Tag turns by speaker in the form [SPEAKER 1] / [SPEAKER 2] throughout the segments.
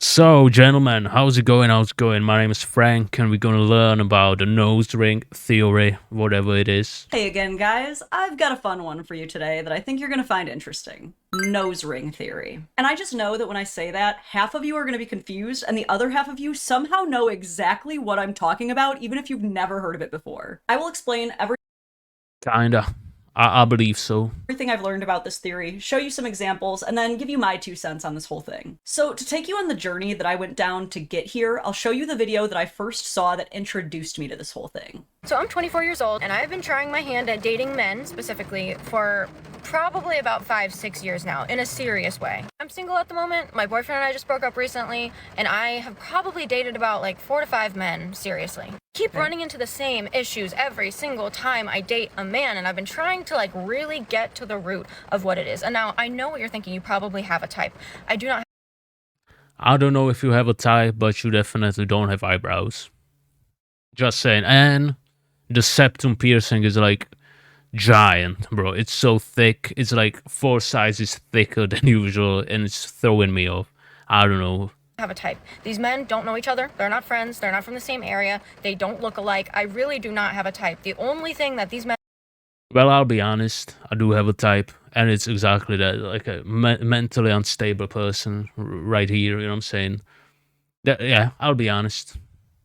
[SPEAKER 1] So, gentlemen, how's it going? How's it going? My name is Frank, and we're gonna learn about the nose ring theory, whatever it is.
[SPEAKER 2] Hey again, guys. I've got a fun one for you today that I think you're going to find interesting. Nose ring theory. And I just know that when I say that, half of you are going to be confused, and the other half of you somehow know exactly what I'm talking about, even if you've never heard of it before. I will explain
[SPEAKER 1] Kinda. I believe so.
[SPEAKER 2] everything I've learned about this theory, show you some examples, and then give you my 2 cents on this whole thing. So, to take you on the journey that I went down to get here, I'll show you the video that I first saw that introduced me to this whole thing.
[SPEAKER 3] So I'm 24 years old, and I've been trying my hand at dating men specifically for probably about 5-6 years now, in a serious way. I'm single at the moment. My boyfriend and I just broke up recently, and I have probably dated about like 4 to 5 men, seriously. Keep running into the same issues every single time I date a man, and I've been trying to like really get to the root of what it is. And now I know what you're thinking. You probably have a type. I do not.
[SPEAKER 1] I don't know if you have a type, but you definitely don't have eyebrows. Just saying. And the septum piercing is like giant, bro. It's so thick. It's like 4 sizes thicker than usual, and it's throwing me off. I don't know.
[SPEAKER 3] Have a type. These men don't know each other. They're not friends. They're not from the same area. They don't look alike. I really do not have a type. The only thing that these men
[SPEAKER 1] Well, I'll be honest. I do have a type, and it's exactly that, like a mentally unstable person right here. You know what I'm saying? Yeah, I'll be honest.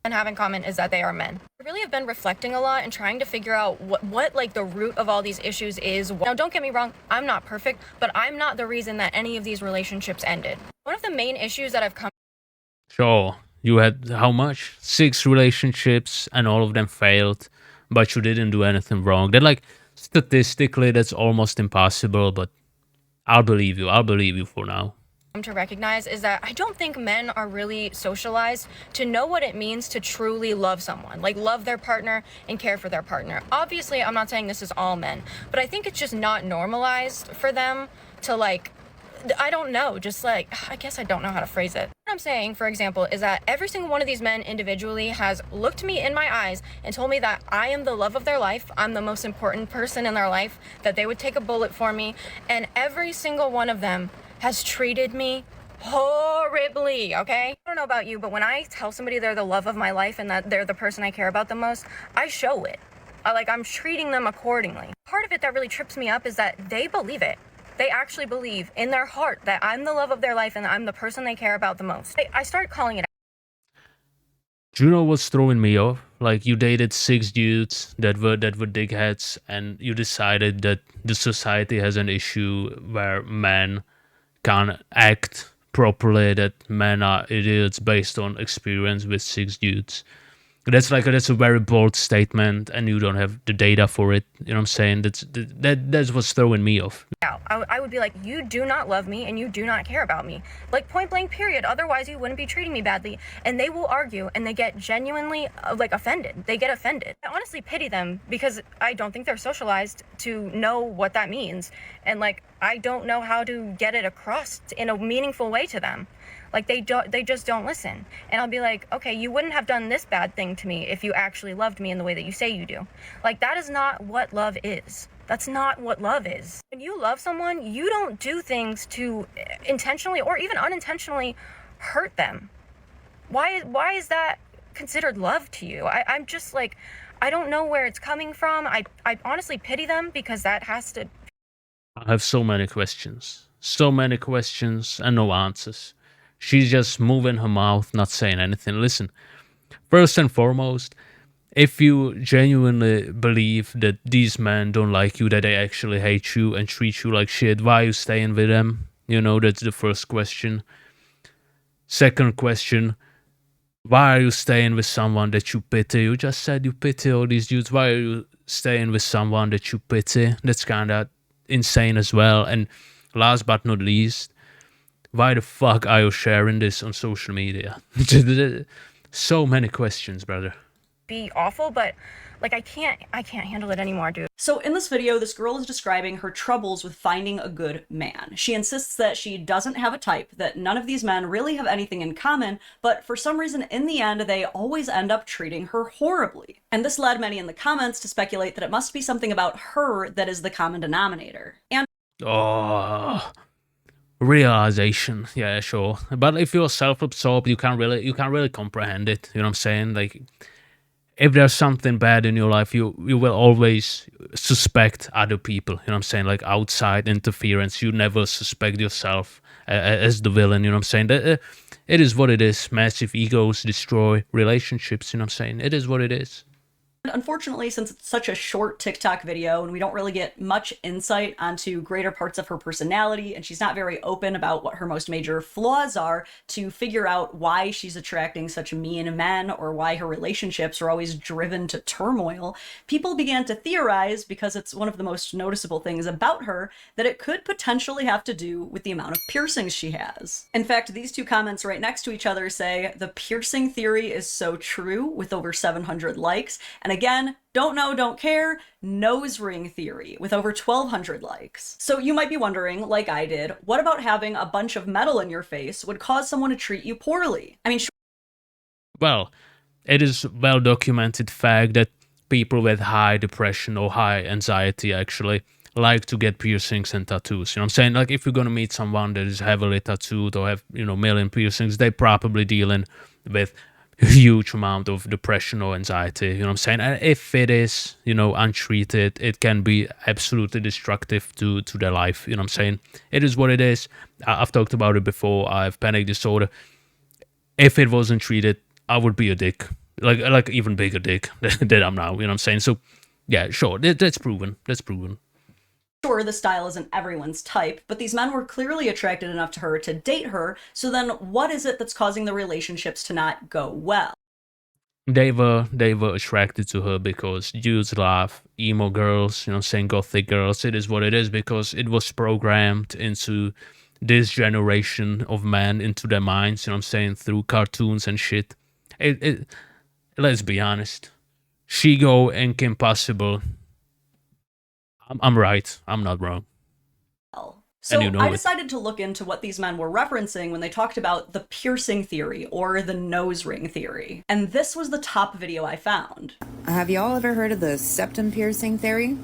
[SPEAKER 3] have in common is that they are men. I really have been reflecting a lot and trying to figure out what like the root of all these issues is. Now, don't get me wrong, I'm not perfect, but I'm not the reason that any of these relationships ended. One of the main issues that I've come
[SPEAKER 1] Sure, you had how much? 6 relationships, and all of them failed, but you didn't do anything wrong. That, like, statistically, that's almost impossible, but I'll believe you. I'll believe you for now.
[SPEAKER 3] to recognize is that I don't think men are really socialized to know what it means to truly love someone, like love their partner and care for their partner. Obviously, I'm not saying this is all men, but I think it's just not normalized for them to like, I don't know, just like, I guess I don't know how to phrase it. What I'm saying, for example, is that every single one of these men individually has looked me in my eyes and told me that I am the love of their life, I'm the most important person in their life, that they would take a bullet for me, and every single one of them has treated me horribly, okay? I don't know about you, but when I tell somebody they're the love of my life and that they're the person I care about the most, I show it. I'm treating them accordingly. Part of it that really trips me up is that they believe it. They actually believe in their heart that I'm the love of their life and I'm the person they care about the most. I start calling it.
[SPEAKER 1] Do you know what's throwing me off? Like, you dated 6 dudes that were dickheads, and you decided that the society has an issue where men can't act properly, that men are idiots based on experience with 6 dudes. That's a very bold statement, and you don't have the data for it. You know what I'm saying? That's what's throwing me off.
[SPEAKER 3] I would be like, you do not love me and you do not care about me. Like, point blank, period. Otherwise, you wouldn't be treating me badly. And they will argue and they get genuinely, like, offended. They get offended. I honestly pity them because I don't think they're socialized to know what that means. And, like, I don't know how to get it across in a meaningful way to them. Like, they just don't listen. And I'll be like, okay, you wouldn't have done this bad thing to me if you actually loved me in the way that you say you do. Like, that is not what love is. That's not what love is. When you love someone, you don't do things to intentionally or even unintentionally hurt them. Why is that considered love to you? I'm just like, I don't know where it's coming from. I honestly pity them because that has to.
[SPEAKER 1] I have so many questions. So many questions and no answers. She's just moving her mouth, not saying anything. Listen, first and foremost, if you genuinely believe that these men don't like you, that they actually hate you and treat you like shit, why are you staying with them? You know, that's the first question. Second question, why are you staying with someone that you pity? You just said you pity all these dudes. Why are you staying with someone that you pity? That's kind of insane as well. And last but not least, why the fuck are you sharing this on social media? So many questions, brother.
[SPEAKER 3] Be awful, but like I can't handle it anymore, dude.
[SPEAKER 2] So in this video, this girl is describing her troubles with finding a good man. She insists that she doesn't have a type, that none of these men really have anything in common, but for some reason in the end, they always end up treating her horribly. And this led many in the comments to speculate that it must be something about her that is the common denominator. And
[SPEAKER 1] Oh, realization. Yeah, sure. But if you're self-absorbed, you can't really comprehend it. You know what I'm saying? Like, if there's something bad in your life, you will always suspect other people. You know what I'm saying? Like outside interference, you never suspect yourself as the villain. You know what I'm saying? It is what it is. Massive egos destroy relationships. You know what I'm saying? It is what it is.
[SPEAKER 2] Unfortunately, since it's such a short TikTok video and we don't really get much insight onto greater parts of her personality, and she's not very open about what her most major flaws are to figure out why she's attracting such mean men or why her relationships are always driven to turmoil, people began to theorize, because it's one of the most noticeable things about her, that it could potentially have to do with the amount of piercings she has. In fact, these two comments right next to each other say, "The piercing theory is so true," with over 700 likes, and again, don't know, don't care, nose ring theory with over 1,200 likes. So you might be wondering, like I did, what about having a bunch of metal in your face would cause someone to treat you poorly? I mean,
[SPEAKER 1] Well, it is well documented fact that people with high depression or high anxiety actually like to get piercings and tattoos. You know what I'm saying? Like, if you're gonna meet someone that is heavily tattooed or have, million piercings, they probably dealing with a huge amount of depression or anxiety. You know what I'm saying? And if it is, untreated, it can be absolutely destructive to their life. You know what I'm saying? It is what it is. I've talked about it before. I have panic disorder. If it wasn't treated, I would be a dick, like even bigger dick than I'm now. You know what I'm saying? So, yeah, sure, that's proven. That's proven.
[SPEAKER 2] sure, the style isn't everyone's type, but these men were clearly attracted enough to her to date her, so then what is it that's causing the relationships to not go well?
[SPEAKER 1] They were attracted to her because dudes love emo girls, saying gothic girls. It is what it is because it was programmed into this generation of men, into their minds, I'm saying, through cartoons and shit. Let's be honest. Shigo and Kim Possible. I'm right. I'm not wrong.
[SPEAKER 2] So I
[SPEAKER 1] it.
[SPEAKER 2] decided to look into what these men were referencing when they talked about the piercing theory or the nose ring theory. And this was the top video I found.
[SPEAKER 4] Have y'all ever heard of the septum piercing theory?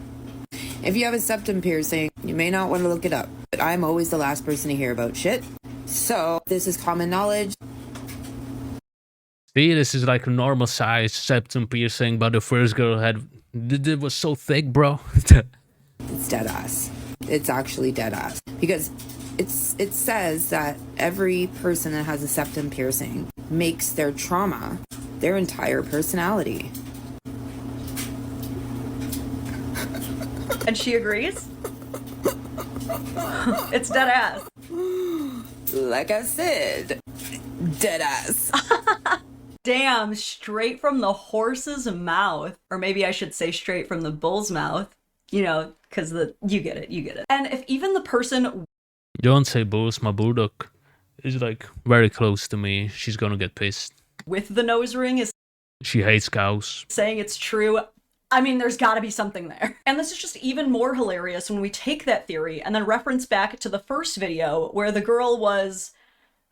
[SPEAKER 4] If you have a septum piercing, you may not want to look it up, but I'm always the last person to hear about shit. So this is common knowledge.
[SPEAKER 1] See, this is like a normal size septum piercing, but the first girl had, it was so thick, bro.
[SPEAKER 4] It's dead ass. It's actually dead ass. Because it says that every person that has a septum piercing makes their trauma their entire personality.
[SPEAKER 2] And she agrees? It's dead ass.
[SPEAKER 4] Like I said, dead ass.
[SPEAKER 2] Damn, straight from the horse's mouth. Or maybe I should say straight from the bull's mouth. Because you get it. And if even the person...
[SPEAKER 1] Don't say bulls, my bulldog is like very close to me. She's gonna get pissed.
[SPEAKER 2] With the nose ring is...
[SPEAKER 1] She hates cows.
[SPEAKER 2] Saying it's true. I mean, there's gotta be something there. And this is just even more hilarious when we take that theory and then reference back to the first video where the girl was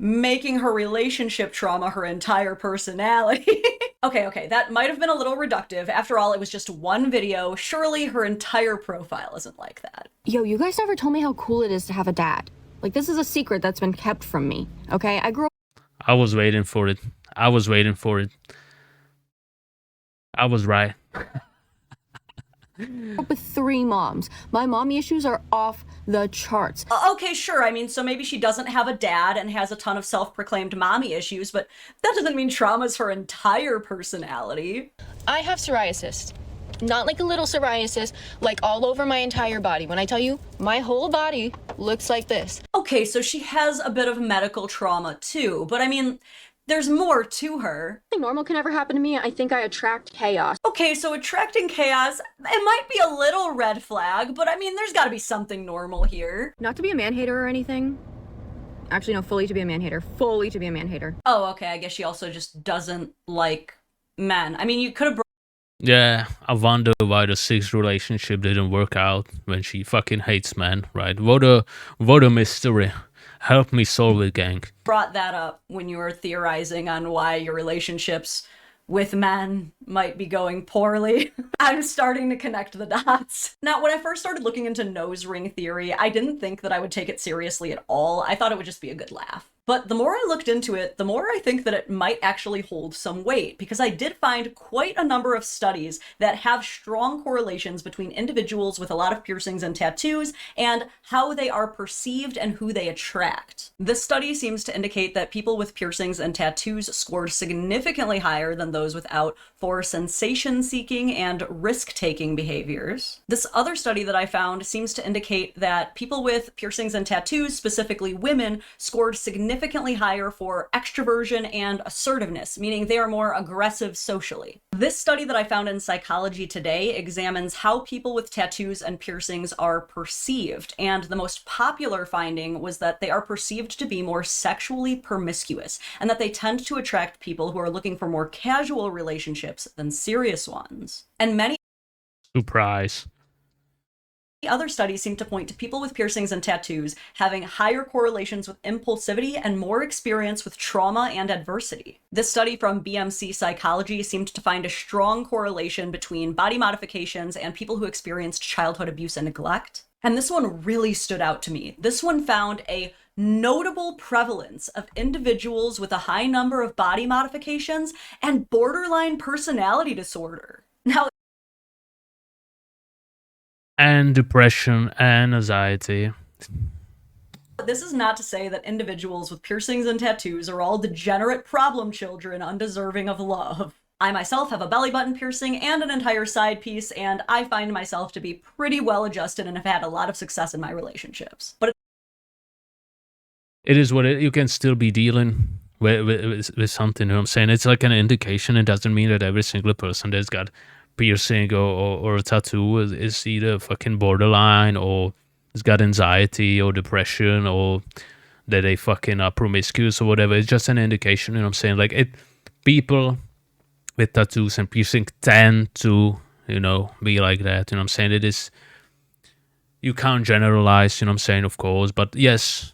[SPEAKER 2] making her relationship trauma her entire personality. Okay, that might have been a little reductive. After all, it was just one video. Surely her entire profile isn't like that.
[SPEAKER 5] Yo, you guys never told me how cool it is to have a dad. Like, this is a secret that's been kept from me, okay?
[SPEAKER 1] I was waiting for it. I was right.
[SPEAKER 5] With 3 moms. My mommy issues are off the charts.
[SPEAKER 2] Okay, sure. I mean, so maybe she doesn't have a dad and has a ton of self-proclaimed mommy issues, but that doesn't mean trauma's her entire personality.
[SPEAKER 3] I have psoriasis. Not like a little psoriasis, like all over my entire body. When I tell you, my whole body looks like this.
[SPEAKER 2] Okay, so she has a bit of medical trauma too, but I mean, there's more to her.
[SPEAKER 5] Nothing normal can ever happen to me. I think I attract chaos.
[SPEAKER 2] Okay, so attracting chaos, it might be a little red flag, but I mean, there's gotta be something normal here.
[SPEAKER 5] Not to be a man-hater or anything. Actually, no, fully to be a man-hater. Fully to be a man-hater.
[SPEAKER 2] Oh, okay, I guess she also just doesn't like men. I mean, you could have...
[SPEAKER 1] Yeah, I wonder why the 6th relationship didn't work out when she fucking hates men, right? What a mystery. Help me solve it, gang.
[SPEAKER 2] Brought that up when you were theorizing on why your relationships with men might be going poorly. I'm starting to connect the dots. Now, when I first started looking into nose ring theory, I didn't think that I would take it seriously at all. I thought it would just be a good laugh. But the more I looked into it, the more I think that it might actually hold some weight, because I did find quite a number of studies that have strong correlations between individuals with a lot of piercings and tattoos and how they are perceived and who they attract. This study seems to indicate that people with piercings and tattoos scored significantly higher than those without for sensation-seeking and risk-taking behaviors. This other study that I found seems to indicate that people with piercings and tattoos, specifically women, scored significantly higher for extroversion and assertiveness, meaning they are more aggressive socially. This study that I found in Psychology Today examines how people with tattoos and piercings are perceived, and the most popular finding was that they are perceived to be more sexually promiscuous, and that they tend to attract people who are looking for more casual relationships than serious ones. And many
[SPEAKER 1] Surprise.
[SPEAKER 2] other studies seem to point to people with piercings and tattoos having higher correlations with impulsivity and more experience with trauma and adversity. This study from BMC Psychology seemed to find a strong correlation between body modifications and people who experienced childhood abuse and neglect. And this one really stood out to me. This one found a notable prevalence of individuals with a high number of body modifications and borderline personality disorder. Now,
[SPEAKER 1] And depression and anxiety.
[SPEAKER 2] this is not to say that individuals with piercings and tattoos are all degenerate problem children undeserving of love. I myself have a belly button piercing and an entire side piece, and I find myself to be pretty well adjusted and have had a lot of success in my relationships. But
[SPEAKER 1] It is what you can still be dealing with something, you know what I'm saying? It's like an indication. It doesn't mean that every single person that's got piercing or a tattoo is either fucking borderline or has got anxiety or depression or that they fucking are promiscuous or whatever. It's just an indication, you know what I'm saying? Like, people with tattoos and piercing tend to, be like that, you know what I'm saying? It is, you can't generalize, you know what I'm saying, of course, but yes.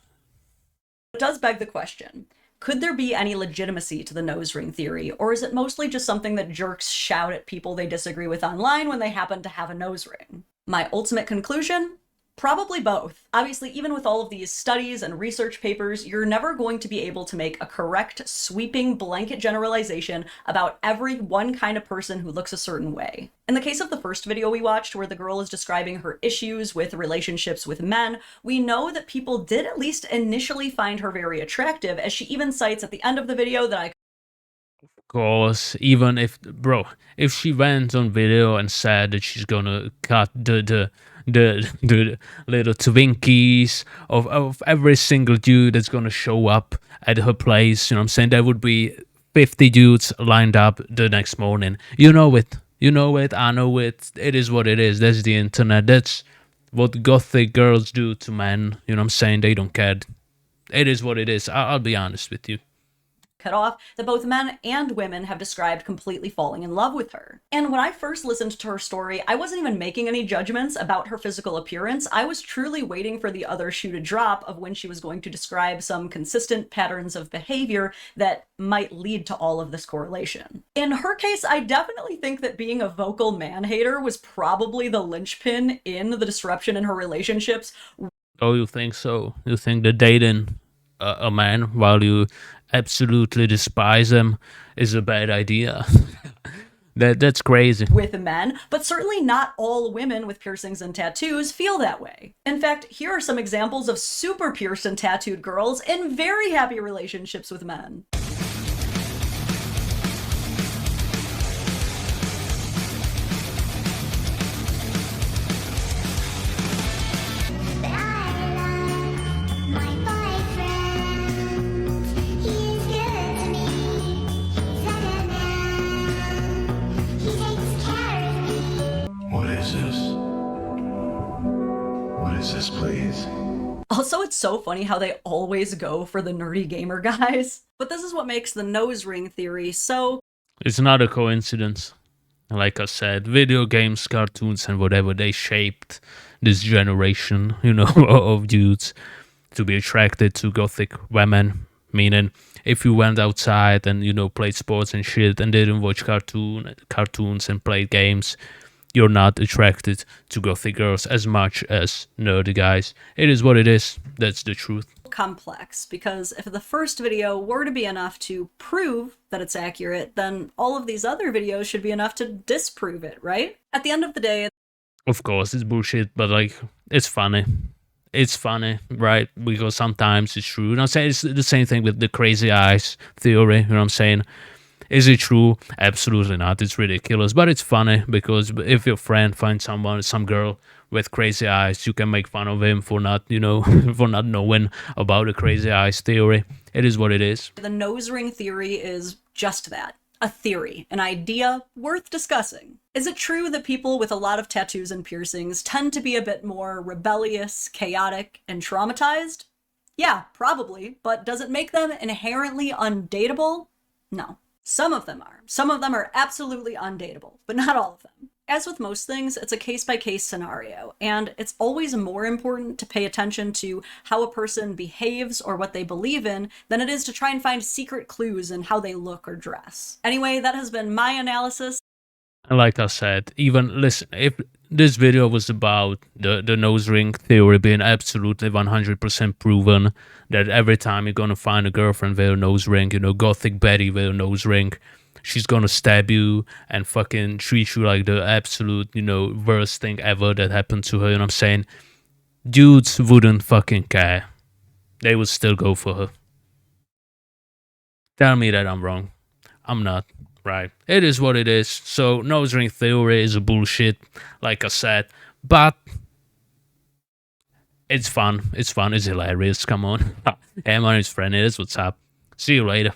[SPEAKER 2] it does beg the question, could there be any legitimacy to the nose ring theory, or is it mostly just something that jerks shout at people they disagree with online when they happen to have a nose ring? My ultimate conclusion? Probably both. Obviously, even with all of these studies and research papers, you're never going to be able to make a correct, sweeping blanket generalization about every one kind of person who looks a certain way. In the case of the first video we watched, where the girl is describing her issues with relationships with men, we know that people did at least initially find her very attractive, as she even cites at the end of the video that
[SPEAKER 1] Of course, even if she went on video and said that she's gonna cut the little Twinkies of every single dude that's gonna show up at her place, you know what I'm saying? There would be 50 dudes lined up the next morning. You know it, I know it. It is what it is. That's the internet. That's what gothic girls do to men. You know what I'm saying? They don't care. It is what it is. I'll be honest with you.
[SPEAKER 2] cut off, that both men and women have described completely falling in love with her. And when I first listened to her story, I wasn't even making any judgments about her physical appearance. I was truly waiting for the other shoe to drop of when she was going to describe some consistent patterns of behavior that might lead to all of this correlation. In her case, I definitely think that being a vocal man-hater was probably the linchpin in the disruption in her relationships.
[SPEAKER 1] Oh, you think so? You think that dating a man while you absolutely despise him is a bad idea? That's crazy.
[SPEAKER 2] With men, but certainly not all women with piercings and tattoos feel that way. In fact, here are some examples of super pierced and tattooed girls in very happy relationships with men.
[SPEAKER 6] Please.
[SPEAKER 2] Also, it's so funny how they always go for the nerdy gamer guys. But this is what makes the nose ring theory so...
[SPEAKER 1] It's not a coincidence. Like I said, video games, cartoons, and whatever, they shaped this generation, of dudes to be attracted to gothic women. Meaning, if you went outside and, you know, played sports and shit and didn't watch cartoons and played games, you're not attracted to gothic girls as much as nerdy guys. It is what it is. That's the truth.
[SPEAKER 2] Complex, because if the first video were to be enough to prove that it's accurate, then all of these other videos should be enough to disprove it, right? At the end of the day,
[SPEAKER 1] Of course, it's bullshit, but like, it's funny. It's funny, right? Because sometimes it's true. And I'm saying it's the same thing with the crazy eyes theory. You know what I'm saying? Is it true? Absolutely not. It's ridiculous, but it's funny because if your friend finds some girl with crazy eyes, you can make fun of him for not, you know, for not knowing about the crazy eyes theory. It is what it is.
[SPEAKER 2] the nose ring theory is just that. A theory, an idea worth discussing. Is it true that people with a lot of tattoos and piercings tend to be a bit more rebellious, chaotic, and traumatized? Yeah, probably, but does it make them inherently undateable? No. Some of them are. Some of them are absolutely undateable, but not all of them. As with most things, it's a case-by-case scenario, and it's always more important to pay attention to how a person behaves or what they believe in than it is to try and find secret clues in how they look or dress. Anyway, that has been my analysis.
[SPEAKER 1] And like I said, even listen, if this video was about the nose ring theory being absolutely 100% proven, that every time you're gonna find a girlfriend with a nose ring, you know, gothic Betty with a nose ring, she's gonna stab you and fucking treat you like the absolute, you know, worst thing ever that happened to her, you know what I'm saying? Dudes wouldn't fucking care. They would still go for her. Tell me that I'm wrong. I'm not. Right. It is what it is. So nose ring theory is a bullshit, like I said. But it's fun. It's fun. It's hilarious. Come on. Hey, my name's Fred. It is what's up. See you later.